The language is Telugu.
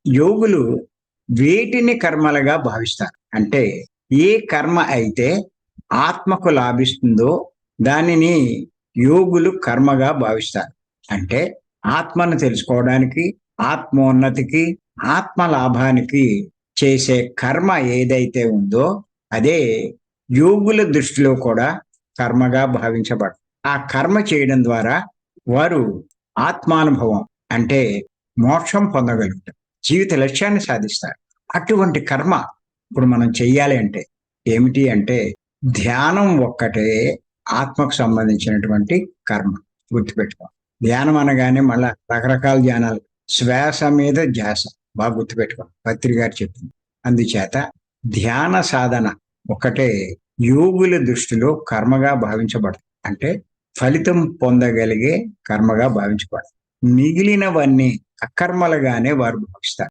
యోగులు వేటిని కర్మలుగా భావిస్తారు అంటే ఏ కర్మ అయితే ఆత్మకు లాభిస్తుందో దానిని యోగులు కర్మగా భావిస్తారు. అంటే ఆత్మను తెలుసుకోవడానికి, ఆత్మోన్నతికి, ఆత్మ లాభానికి చేసే కర్మ ఏదైతే ఉందో అదే యోగుల దృష్టిలో కూడా కర్మగా భావించబడు. ఆ కర్మ చేయడం ద్వారా వారు ఆత్మానుభవం అంటే మోక్షం పొందగలుగుతారు, జీవిత లక్ష్యాన్ని సాధిస్తారు. అటువంటి కర్మ ఇప్పుడు మనం చెయ్యాలి అంటే ఏమిటి అంటే ధ్యానం ఒక్కటే ఆత్మకు సంబంధించినటువంటి కర్మ. గుర్తుపెట్టుకోవాలి. ధ్యానం అనగానే మళ్ళా రకరకాల ధ్యానాలు, శ్వాస మీద ధ్యాస. బాగా గుర్తుపెట్టుకోవాలి, పత్రి గారు చెప్పింది. అందుచేత ధ్యాన సాధన ఒకటే యోగుల దృష్టిలో కర్మగా భావించబడదు. అంటే ఫలితం పొందగలిగే కర్మగా భావించబడదు. మిగిలినవన్నీ అకర్మలుగానే వారు భావిస్తారు.